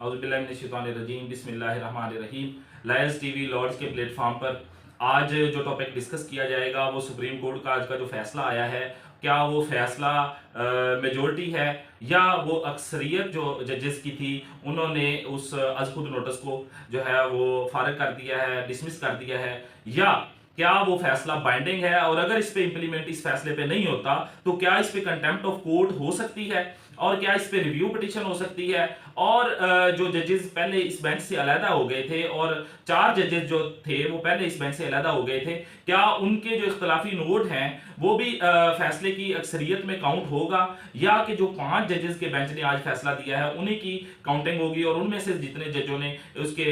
औज़ुबिल्लाहिमिनश्शैतानिर्रजीम बिस्मिल्लाहिर्रहमानिर्रहीम। Lions TV Lord's के platform पर आज जो टॉपिक डिस्कस किया जाएगा वो सुप्रीम कोर्ट का आज का जो फैसला आया है, क्या वो फैसला मेजॉरिटी है या वो अक्सरियत जो जजेस की थी उन्होंने उस अज़ खुद नोटिस को जो है वो फारिग कर दिया है, डिसमिस कर दिया है, या क्या वो फैसला बाइंडिंग है और अगर इस पे इंप्लीमेंट इस फैसले पे नहीं होता तो क्या इस पे कंटेम्प्ट ऑफ कोर्ट हो सकती है और क्या इस पे रिव्यू पिटीशन हो सकती है। और जो जजेस पहले इस बेंच से अलहदा हो गए थे और 4 जजेस जो थे वो पहले इस बेंच से अलहदा हो गए थे, क्या उनके जो इख्तलाफी नोट हैं वो भी फैसले की अक्सरियत में काउंट होगा या कि जो 5 जजेस के बेंच ने आज फैसला दिया है उन्हीं की काउंटिंग होगी और उनमें से जितने जजों ने उसके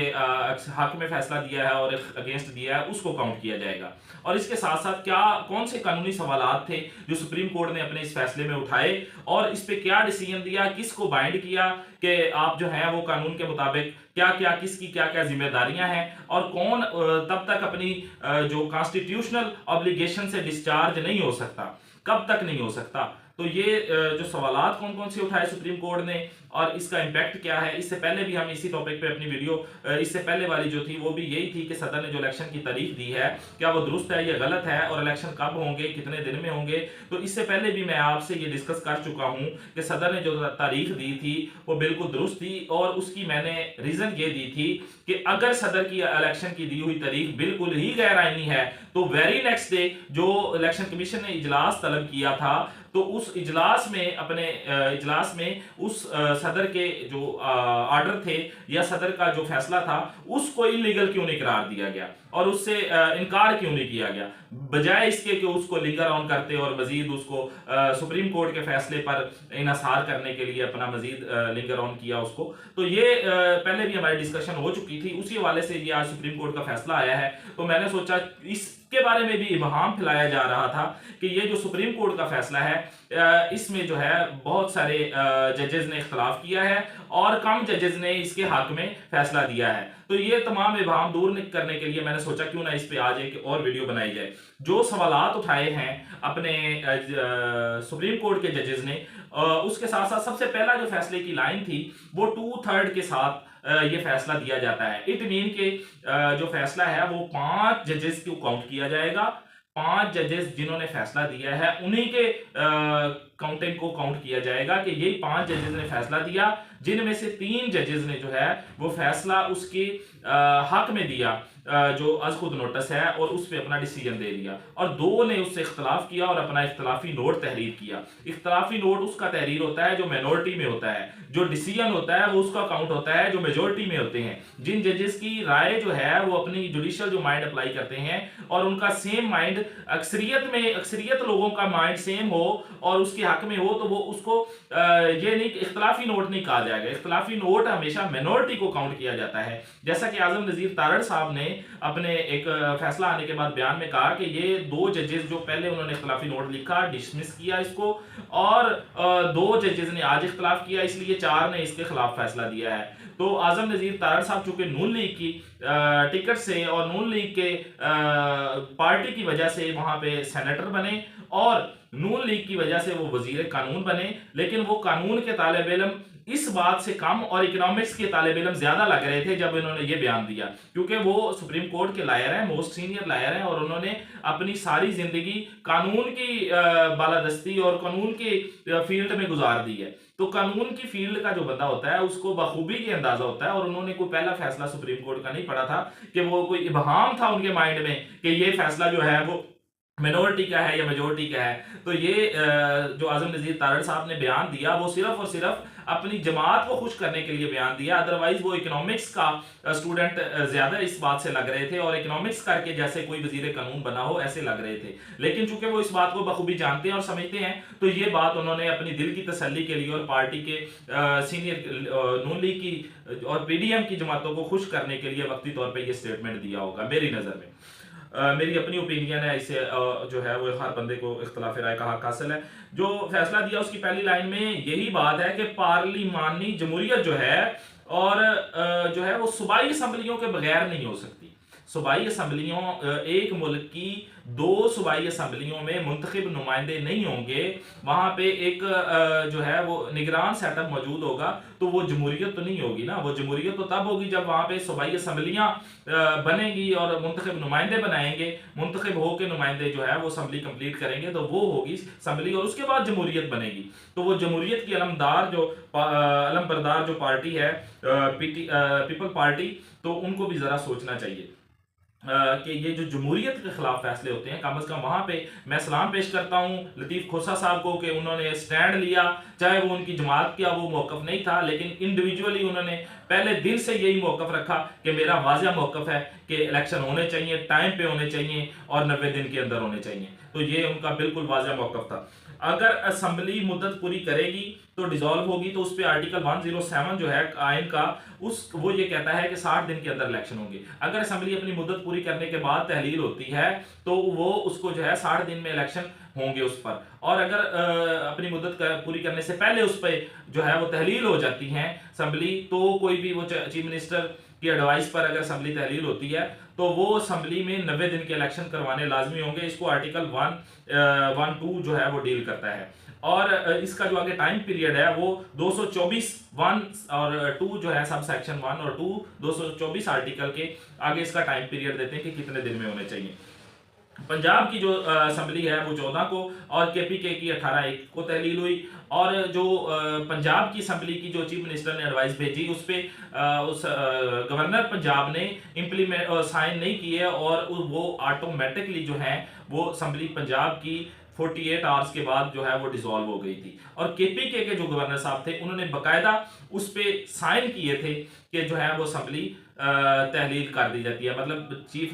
हक में फैसला दिया है और अगेंस्ट दिया है उसको काउंट किया जाएगा। और इसके साथ साथ क्या कौन से कानूनी सवालात थे जो सुप्रीम कोर्ट ने अपने इस फैसले में उठाए और इस पे क्या डिसीजन दिया, किसको बाइंड किया कि आप जो है वो कानून के मुताबिक क्या क्या किसकी क्या क्या जिम्मेदारियां हैं और कौन तब तक अपनी जो कॉन्स्टिट्यूशनल ऑब्लिगेशन से डिस्चार्ज नहीं हो सकता, कब तक नहीं हो सकता। तो ये जो सवालात कौन कौन से उठाए सुप्रीम कोर्ट ने और इसका इंपैक्ट क्या है। इससे पहले भी हम इसी टॉपिक पे अपनी वीडियो इससे पहले वाली जो थी वो भी यही थी कि सदर ने जो इलेक्शन की तारीख दी है क्या वो दुरुस्त है या गलत है और इलेक्शन कब होंगे, कितने दिन में होंगे। तो इससे पहले भी मैं आपसे ये डिस्कस कर चुका हूं कि सदर ने जो तारीख दी थी वो बिल्कुल दुरुस्त थी और उसकी मैंने रीजन ये दी थी कि अगर सदर की इलेक्शन की दी हुई तारीख बिल्कुल ही गैर आईनी है तो वेरी नेक्स्ट डे जो इलेक्शन कमीशन ने इजलास तलब किया था तो उस इजलास में इजलास में उस सदर के जो ऑर्डर थे या सदर का जो फैसला था उसको इलीगल क्यों नहीं करार दिया गया और उससे इनकार क्यों नहीं किया गया, बजाय इसके कि उसको लिंगर ऑन करते और मजीद उसको सुप्रीम कोर्ट के फैसले पर इनसार करने के लिए अपना मजीद लिंगर ऑन किया उसको। तो ये पहले भी हमारी डिस्कशन हो चुकी थी, उसी हवाले से ये आज सुप्रीम कोर्ट का फैसला आया है। तो मैंने सोचा इसके बारे में भी इबहाम फैलाया जा रहा था कि ये जो सुप्रीम कोर्ट का फैसला है इसमें जो है बहुत सारे जजेस ने इख्तलाफ किया है और कम जजेस ने इसके हक में फैसला दिया है। तो ये तमाम इबहाम दूर करने के लिए मैंने सोचा क्यों ना इस पे आज एक और वीडियो बनाई जाए। जो सवालात उठाए हैं अपने सुप्रीम कोर्ट के जजेस ने उसके साथ साथ सबसे पहला जो फैसले की लाइन थी वो 2/3 के साथ ये फैसला दिया जाता है। इट मीन के जो फैसला है वो 5 जजेस को काउंट किया जाएगा, 5 जजेस जिन्होंने फैसला दिया है उन्हीं के काउंटिंग को काउंट किया जाएगा कि यही 5 जजेस ने फैसला दिया, जिनमें से 3 जजेस ने जो है वो फैसला उसके हक में दिया जो अज खुद नोटिस है और उस पर अपना डिसीजन दे दिया और 2 ने उससे इख्तलाफ किया और अपना इख्तलाफी नोट तहरीर किया। इख्तलाफी नोट उसका तहरीर होता है जो माइनॉरिटी में होता है, जो डिसीजन होता है वो उसका काउंट होता है जो मेजोरिटी में होते हैं। जिन जजेस की राय जो है वो अपनी जुडिशियल जो माइंड अप्लाई करते हैं और उनका सेम माइंड अक्सरियत लोगों का माइंड सेम हो और उसके हक में हो तो वो उसको ये नहीं इख्तलाफी नोट नहीं कहा जाएगा। इख्तलाफी नोट हमेशा माइनॉरिटी को काउंट किया जाता है। जैसा कि आजम नजीर तारड़ साहब ने अपने एक फैसला आने के बाद बयान में कहा कि ये 2 जजेस जो पहले उन्होंने इख्तलाफी नोट लिखा डिसमिस किया इसको और 2 जजेस ने आज इख्तलाफ किया, इसलिए 4 ने इसके खिलाफ फैसला दिया है। तो आजम नजीर तारड़ साहब चूंकि नून लीग की टिकट से और नून लीग के पार्टी की वजह से वहां पे सेनेटर बने और नून लीग की वजह से वो वजीर कानून बने, लेकिन वो कानून के तालिब इल्म इस बात से कम और इकोनॉमिक्स के तालिब इल्म ज्यादा लग रहे थे जब इन्होंने ये बयान दिया, क्योंकि वो सुप्रीम कोर्ट के लायर हैं, मोस्ट सीनियर लायर हैं और उन्होंने अपनी सारी जिंदगी कानून की बालादस्ती और कानून की फील्ड में गुजार दी है। तो कानून की फील्ड का जो बंदा होता है उसको बखूबी के अंदाजा होता है और उन्होंने कोई पहला फैसला सुप्रीम कोर्ट का नहीं पढ़ा था कि वो कोई इबहाम था उनके माइंड में कि ये फैसला जो है वो मिनोरिटी का है या मेजोरिटी का है। तो ये जो आजम नजीर तारड़ साहब ने बयान दिया वो सिर्फ और सिर्फ अपनी जमात को खुश करने के लिए बयान दिया, अदरवाइज वो इकोनॉमिक्स का स्टूडेंट ज्यादा इस बात से लग रहे थे और इकोनॉमिक्स करके जैसे कोई वजीर कानून बना हो ऐसे लग रहे थे। लेकिन चूंकि वो इस बात को बखूबी जानते हैं और समझते हैं तो ये बात उन्होंने अपनी दिल की तसल्ली के लिए और पार्टी के सीनियर नून लीग की और पीडीएम की जमातों को खुश करने के लिए वक्ती तौर पर यह स्टेटमेंट दिया होगा मेरी नजर में। मेरी अपनी ओपिनियन है, इसे जो है वो हर बंदे को इख्तलाफ राय का हक हासिल है। जो फैसला दिया उसकी पहली लाइन में यही बात है कि पार्लिमानी जमहूरियत जो है और जो है वो सूबाई असम्बलियों के बगैर नहीं हो सकती। सूबाई असम्बलियों एक मुल्क की 2 सूबाई असम्बलियों में मुंतखब नुमाइंदे नहीं होंगे, वहाँ पे एक जो है वो निगरान सेटअप मौजूद होगा, तो वो जमहूरियत तो नहीं होगी ना। वो जमहूरियत तो तब होगी जब वहाँ पे सूबाई असम्बलियाँ बनेंगी और मुंतखब नुमाइंदे बनाएंगे, मुंतखब होकर नुमाइंदे जो है वो असम्बली कंप्लीट करेंगे, तो वो होगी असम्बली और उसके बाद जमहूरियत बनेगी। तो वो जमहूरियत की अलमबरदार जो पार्टी है पीपल पार्टी, तो उनको भी ज़रा सोचना चाहिए कि ये जो जमहूरियत के खिलाफ फैसले होते हैं, कम अज़ कम वहाँ पे मैं सलाम पेश करता हूँ लतीफ़ खोसा साहब को कि उन्होंने स्टैंड लिया, चाहे वो उनकी जमात का वो मौक़िफ़ नहीं था, लेकिन इंडिविजुअली उन्होंने पहले दिन से यही मौक़िफ़ रखा कि मेरा वाज़िह मौक़िफ़ है कि इलेक्शन होने चाहिए, टाइम पे होने चाहिए और 90 दिन के अंदर होने चाहिए। तो ये उनका बिल्कुल वाज़िह मौक़िफ़ था। अगर असम्बली मुद्दत पूरी करेगी तो डिसॉल्व होगी, तो उस पर आर्टिकल 107 जो है आइन का, उस वो ये कहता है कि 60 दिन के अंदर इलेक्शन होंगे। अगर असम्बली अपनी मुद्दत पूरी करने के बाद तहलील होती है तो वो उसको जो है 60 दिन में इलेक्शन होंगे उस पर, और अगर अपनी मुद्दत पूरी करने से पहले उस पर जो है वो तहलील हो जाती है असम्बली, तो कोई भी वो चीफ मिनिस्टर की एडवाइस पर अगर असम्बली तहलील होती है तो वो असम्बली में 90 दिन के इलेक्शन करवाने लाजमी होंगे। इसको आर्टिकल 112 जो है वो डील करता है। और इसका जो आगे टाइम पीरियड है वो 224 1 और 2 जो है सब सेक्शन 1 और 2 224 आर्टिकल के आगे इसका टाइम पीरियड देते हैं कि कितने दिन में होने चाहिए। पंजाब की जो असम्बली है वो 14 को और केपीके की 18/1 को तहलील हुई, और जो पंजाब की असम्बली की जो चीफ मिनिस्टर ने एडवाइस भेजी उस पर गवर्नर पंजाब ने इम्प्लीमेंट साइन नहीं किए, और वो ऑटोमेटिकली जो है वो असम्बली पंजाब की 48 आवर्स के बाद जो है वो डिसॉल्व हो गई थी। और केपीके के जो गवर्नर साहब थे उन्होंने बाकायदा उस पर साइन किए थे कि जो है वो असम्बली तहलील कर दी जाती है, मतलब चीफ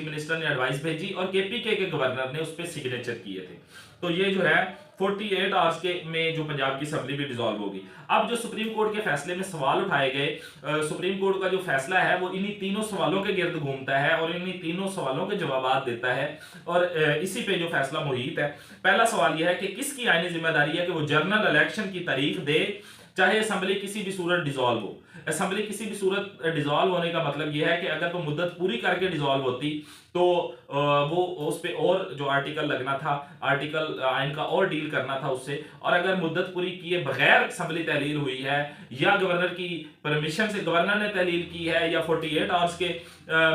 मिनिस्टर ने एडवाइस भेजी और केपीके के गवर्नर ने उस पर सिग्नेचर किए थे। तो ये जो है 48 आवर्स के में जो पंजाब की असम्बली भी डिसॉल्व होगी। अब जो सुप्रीम कोर्ट के फैसले में सवाल उठाए गए, सुप्रीम कोर्ट का जो फैसला है वो इन्हीं तीनों सवालों के गिर्द घूमता है और इन्हीं तीनों सवालों के जवाब देता है, और इसी पे जो फैसला मुहित है। पहला सवाल यह है कि किसकी आईनी जिम्मेदारी है कि वो जनरल इलेक्शन की तारीख दे, चाहे असम्बली किसी भी सूरत डिसॉल्व हो। असम्बली किसी भी सूरत डिसॉल्व होने का मतलब यह है कि अगर तो मुद्दत पूरी करके डिसॉल्व होती तो वो उस पे और जो आर्टिकल लगना था, आर्टिकल आइन का और डील करना था उससे, और अगर मुद्दत पूरी किए बगैर असम्बली तहलील हुई है या गवर्नर की परमिशन से गवर्नर ने तहलील की है या 48 आवर्स के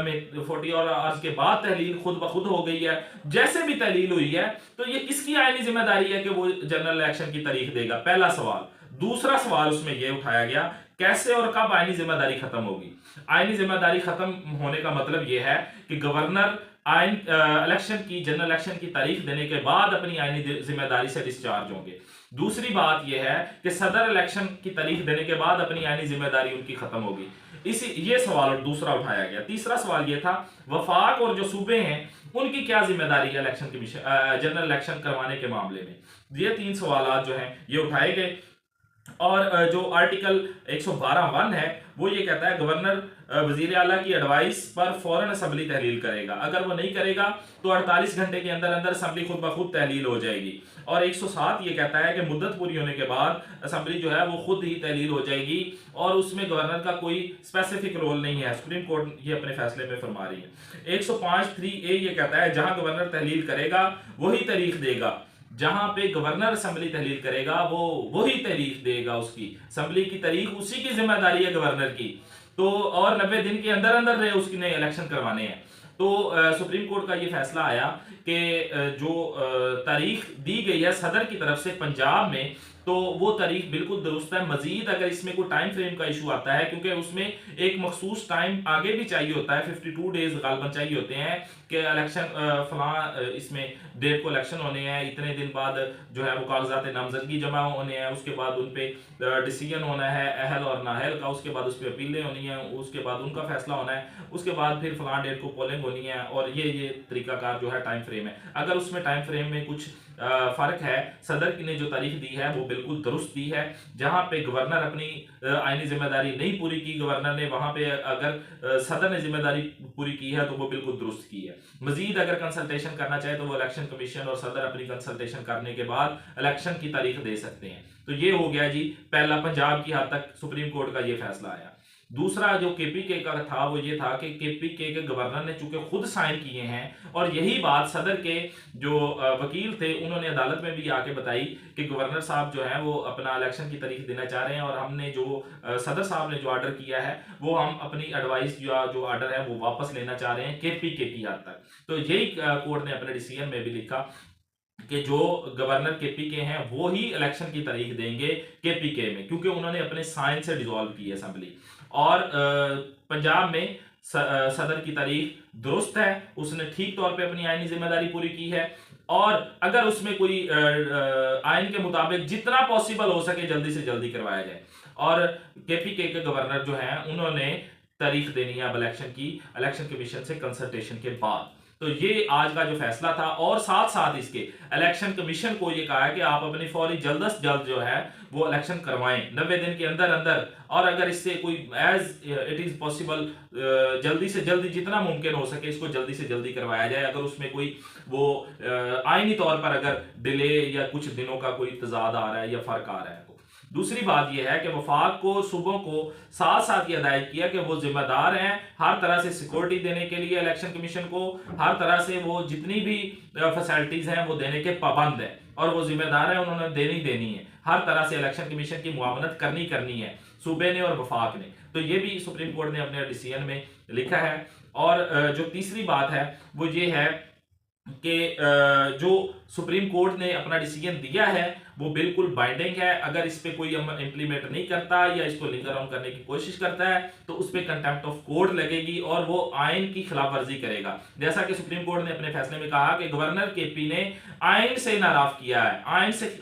में 40 आवर्स के बाद तहलील खुद ब खुद हो गई है, जैसे भी तहलील हुई है, तो ये किसकी आईनी जिम्मेदारी है कि वो जनरल इलेक्शन की तारीख देगा? पहला सवाल। दूसरा सवाल उसमें यह उठाया गया कैसे और कब आईनी जिम्मेदारी खत्म होगी। आईनी जिम्मेदारी खत्म होने का मतलब यह है कि गवर्नर इलेक्शन की जनरल इलेक्शन की तारीख देने के बाद अपनी आईनी जिम्मेदारी से डिस्चार्ज होंगे। दूसरी बात यह है कि सदर इलेक्शन की तारीख देने के बाद अपनी आईनी जिम्मेदारी उनकी खत्म होगी। ये सवाल दूसरा उठाया गया। तीसरा सवाल यह था वफाक और जो सूबे हैं उनकी क्या जिम्मेदारी है इलेक्शन के जनरल इलेक्शन करवाने के मामले में। ये 3 सवाल जो हैं ये उठाए गए। और जो आर्टिकल 112(1) है वो ये कहता है गवर्नर वजीर आला की एडवाइस पर फौरन असम्बली तहलील करेगा। अगर वो नहीं करेगा तो 48 घंटे के अंदर अंदर असम्बली खुद ब खुद तहलील हो जाएगी। और 107 ये कहता है कि मुद्दत पूरी होने के बाद असम्बली जो है वो खुद ही तहलील हो जाएगी और उसमें गवर्नर का कोई स्पेसिफिक रोल नहीं है। सुप्रीम कोर्ट ये अपने फैसले में फरमा रही है। 105(3)A ये कहता है जहां गवर्नर तहलील करेगा वही तारीख देगा। जहां पे गवर्नर असम्बली तहलील करेगा वो वही तारीख देगा, उसकी असम्बली की तारीख उसी की जिम्मेदारी है गवर्नर की। तो और 90 दिन के अंदर अंदर रहे उसकी नए इलेक्शन करवाने हैं। तो सुप्रीम कोर्ट का ये फैसला आया कि जो तारीख दी गई है सदर की तरफ से पंजाब में, तो वो तारीख बिल्कुल दुरुस्त है। मजीद अगर इसमें कोई टाइम फ्रेम का इशू आता है, क्योंकि उसमें एक मखसूस टाइम आगे भी चाहिए होता है, 52 डेज गालबन चाहिए होते हैं कि इलेक्शन फलां इसमें डेट को इलेक्शन होने हैं, इतने दिन बाद जो है वो कागजात नामजदगी जमा होने हैं, उसके बाद उन पर डिसीजन होना है अहल और नाहल का, उसके बाद उस पर अपीलें होनी है, उसके बाद उनका फैसला होना है, उसके बाद फिर फलां डेट को पोलिंग होनी है। और ये तरीकाकार जो है टाइम फ्रेम है। अगर उसमें टाइम फ्रेम में कुछ फर्क है, सदर ने जो तारीख दी है वो बिल्कुल दुरुस्त दी है। जहां पे गवर्नर अपनी आईनी जिम्मेदारी नहीं पूरी की गवर्नर ने, वहां पे अगर सदर ने जिम्मेदारी पूरी की है तो वो बिल्कुल दुरुस्त की है। मजीद अगर कंसल्टेशन करना चाहे तो वो इलेक्शन कमीशन और सदर अपनी कंसल्टेशन करने के बाद इलेक्शन की तारीख दे सकते हैं। तो ये हो गया जी पहला, पंजाब की हद तक सुप्रीम कोर्ट का ये फैसला आया। दूसरा जो केपीके का था वो ये था कि केपीके के गवर्नर ने चूंकि खुद साइन किए हैं और यही बात सदर के जो वकील थे उन्होंने अदालत में भी आके बताई कि गवर्नर साहब जो है वो अपना इलेक्शन की तारीख देना चाह रहे हैं और हमने जो सदर साहब ने जो ऑर्डर किया है वो हम अपनी एडवाइस या जो ऑर्डर है वो वापस लेना चाह रहे हैं केपीके की हद तक। तो यही कोर्ट ने अपने डिसीजन में भी लिखा कि जो गवर्नर केपीके हैं वो ही इलेक्शन की तारीख देंगे केपीके में, क्योंकि उन्होंने अपने साइन से डिसॉल्व की है असेंबली। और पंजाब में सदर की तारीख दुरुस्त है, उसने ठीक तौर पे अपनी आईनी जिम्मेदारी पूरी की है और अगर उसमें कोई आइन के मुताबिक जितना पॉसिबल हो सके जल्दी से जल्दी करवाया जाए। और केपीके के गवर्नर जो हैं उन्होंने तारीख देनी है अब इलेक्शन की, इलेक्शन कमीशन से कंसल्टेशन के बाद। तो ये आज का जो फैसला था और साथ साथ इसके इलेक्शन कमीशन को ये कहा है कि आप अपनी फौरी जल्द से जल्द जो है वो इलेक्शन करवाएं 90 दिन के अंदर अंदर, और अगर इससे कोई एज इट इज पॉसिबल जल्दी से जल्दी जितना मुमकिन हो सके इसको जल्दी से जल्दी करवाया जाए, अगर उसमें कोई वो आईनी तौर पर अगर डिले या कुछ दिनों का कोई तजाद आ रहा है या फर्क आ रहा है। दूसरी बात यह है कि वफाक को सूबों को साथ साथ ये हिदायत किया कि वो जिम्मेदार हैं हर तरह से सिक्योरिटी देने के लिए, इलेक्शन कमीशन को हर तरह से वो जितनी भी फैसिलिटीज हैं वो देने के पाबंद है और वो जिम्मेदार है, उन्होंने देनी है हर तरह से इलेक्शन कमीशन की मुआवनत करनी है सूबे ने और वफाक ने। तो ये भी सुप्रीम कोर्ट ने अपने डिसीजन में लिखा है। और जो तीसरी बात है वो ये है कि जो सुप्रीम कोर्ट ने अपना डिसीजन दिया है वो बिल्कुल बाइंडिंग है। अगर इस पे कोई इम्प्लीमेंट नहीं करता या इसको लिंगर ऑन करने की कोशिश करता है तो उस पर कंटेम्प्ट ऑफ कोर्ट लगेगी और वो आइन की खिलाफ वर्जी करेगा। जैसा कि सुप्रीम कोर्ट ने अपने फैसले में कहा कि गवर्नर केपी ने आइन से नाराफ किया है,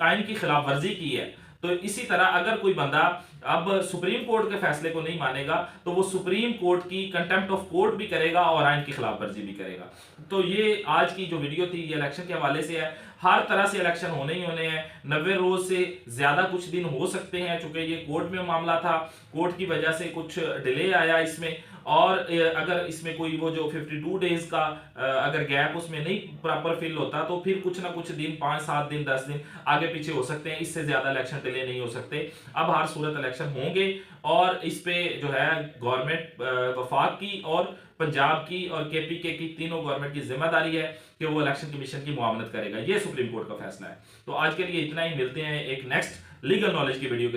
आइन की खिलाफ वर्जी की है। तो इसी तरह अगर कोई बंदा अब सुप्रीम कोर्ट के फैसले को नहीं मानेगा तो वो सुप्रीम कोर्ट की कंटेम्प्ट ऑफ कोर्ट भी करेगा और आइन की खिलाफ वर्जी भी करेगा। तो ये आज की जो वीडियो थी ये इलेक्शन के हवाले से है। हर तरह से इलेक्शन होने ही होने हैं, 90 रोज से ज्यादा कुछ दिन हो सकते हैं, चूंकि ये कोर्ट में मामला था, कोर्ट की वजह से कुछ डिले आया इसमें। और अगर इसमें कोई वो जो 52 डेज का अगर गैप उसमें नहीं प्रॉपर फिल होता तो फिर कुछ ना कुछ दिन 5-7 दिन 10 दिन आगे पीछे हो सकते हैं, इससे ज्यादा इलेक्शन डिले नहीं हो सकते। अब हर सूरत इलेक्शन होंगे और इस पे जो है गवर्नमेंट वफाक की और पंजाब की और केपीके की तीनों गवर्नमेंट की जिम्मेदारी है कि वो इलेक्शन कमीशन की मुआवनत करेगा। ये सुप्रीम कोर्ट का फैसला है। तो आज के लिए इतना ही, मिलते हैं एक नेक्स्ट लीगल नॉलेज की वीडियो के